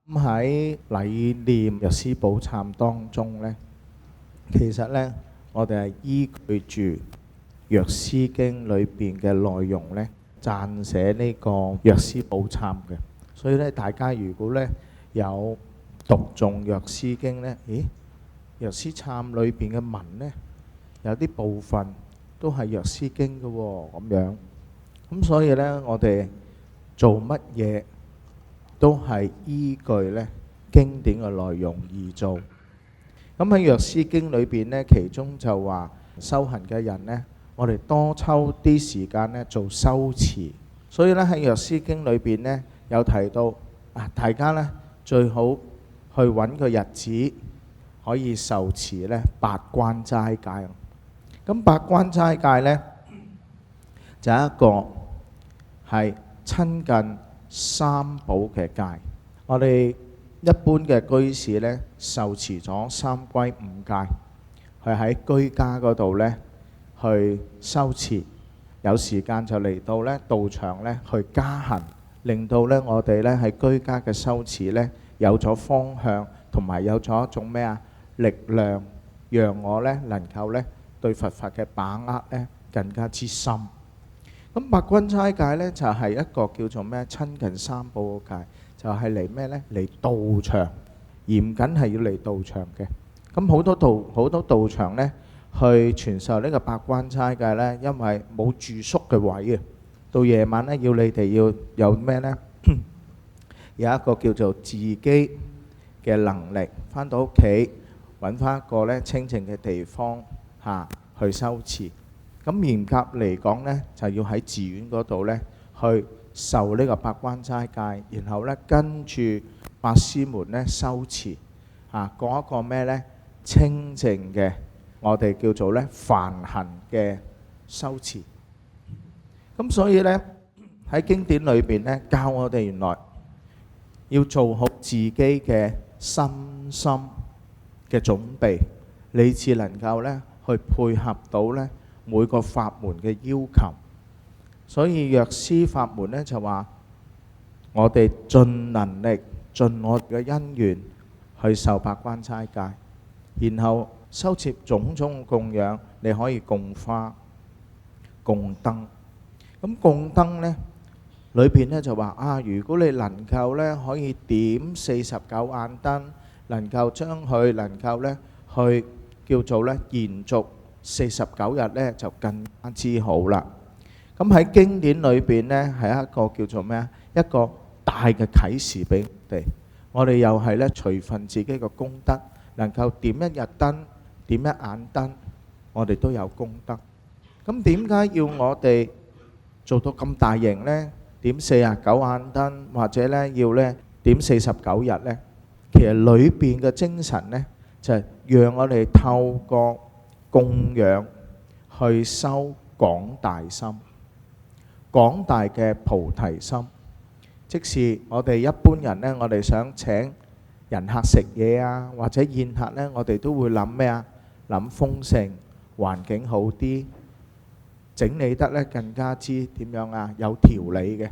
咁喺禮念藥師寶懺當中呢，其實呢，我哋係依據住藥師經裏邊嘅內容呢，撰寫呢個藥師寶懺嘅。所以呢，大家如果呢有讀誦藥師經呢，咦，藥師懺裏邊嘅文呢，有啲部分都係藥師經嘅喎，咁樣。咁所以呢，我哋做乜嘢都係依據呢經典嘅內容而做。咁喺藥師經裏邊呢，其中就話修行嘅人呢，我哋多抽啲時間呢做修持。所以呢，喺藥師經裏邊呢，有提到大家呢最好去揾個日子可以受持呢八關齋戒。咁八關齋戒呢，就一個係親近三寶嘅戒。我哋一般嘅居士呢，受持咗三歸五戒，係喺居家嗰度呢去修持。有時間就嚟到呢道場呢去加行，令到呢我哋呢喺居家嘅修持呢有咗方向，同埋有咗一種咩啊力量，讓我呢能夠呢對佛法嘅把握呢更加之深。咁八關齋戒呢，就係一個叫做咩親近三寶嘅戒，就係嚟咩呢？嚟道場，嚴謹係要嚟道場嘅。咁好多道場呢，去傳授呢個八關齋戒呢，因為冇住宿嘅位啊，到夜晚呢，要你哋要有咩呢？有一個叫做自己嘅能力，返到屋企揾返一個呢清靜嘅地方去修持。咁嚴格嚟講呢，就要喺寺院嗰度呢去受呢個八關齋戒，然後呢跟住法師們呢修持過一個咩呢清靜嘅，我哋叫做呢梵行嘅修持。咁所以呢喺經典裏邊呢，教我哋原來要做好自己嘅身心嘅準備，你至能夠呢去配合到呢每個法門嘅要求。所以藥師法門呢，就話我哋盡能力盡我嘅因緣去受八關齋戒，然後修持種種供養。你可以供花供燈。咁供燈呢裏邊呢，就話如果你能夠呢可以點49眼燈，能夠將佢能夠呢去叫做呢延續49日呢，就更加之好啦。咁喺經典裏邊呢，係一個叫做咩啊？一個大嘅啟示俾我哋。我哋又係呢隨份自己嘅功德，能夠點一日燈，點一眼燈，我哋都有功德。咁點解要我哋做到咁大型呢？點49眼燈，或者呢要呢點49日呢？其實裏邊嘅精神呢，就係讓我哋透過供養去修廣大心，廣大嘅菩提心。即是我哋一般人呢，我哋想請人客食嘢啊，或者宴客呢，我哋都會諗咩啊？諗豐盛，環境好啲，整理得呢更加之點樣啊？有條理嘅。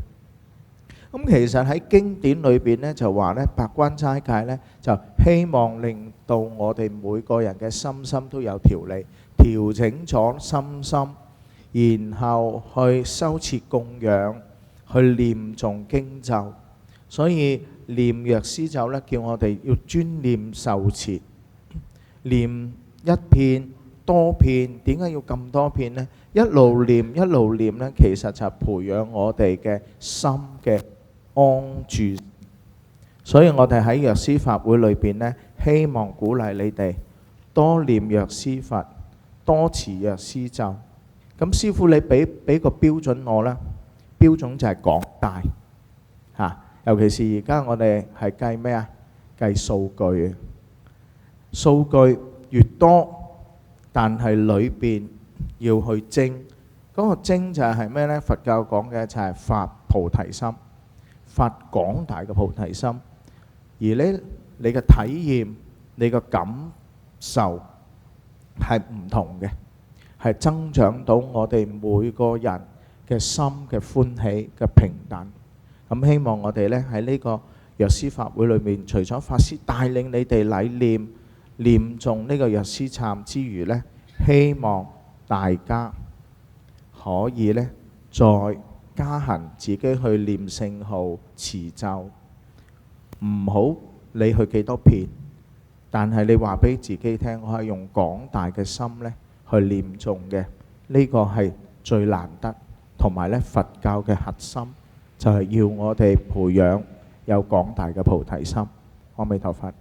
咁其實喺經典裏邊呢，就話呢八關齋戒呢，就希望令到我哋每個人嘅心心都有條理，調整咗心心，然後去修持供養，去念誦經咒。所以念藥師咒呢，叫我哋要專念受持，念一遍多遍。點解要咁多遍呢？一路念一路念呢，其實就係培養我哋嘅心嘅安住。所以我哋喺藥師法會裏邊呢，希望鼓勵你哋多念藥師佛，多持藥師咒。咁師父你俾個標準我啦，標準就係廣大尤其是而家我哋係計咩啊？計數據。數據越多，但係裏邊要去精。嗰個精就係咩呢？佛教講嘅就係發菩提心，發廣大嘅菩提心。而呢，你嘅體驗，你嘅感受係唔同嘅，係增長到我哋每個人嘅心嘅歡喜嘅平等。咁希望我哋呢喺呢個藥師法會裏面，除咗法師帶領你哋禮念誦呢個藥師懺之餘呢，希望大家可以呢再加行自己去念聖號持咒，唔好理佢幾多遍，但係你話俾自己聽，我係用廣大嘅心呢去念誦嘅，呢個係最難得，同埋呢佛教嘅核心就係要我哋培養有廣大嘅菩提心。阿彌陀佛。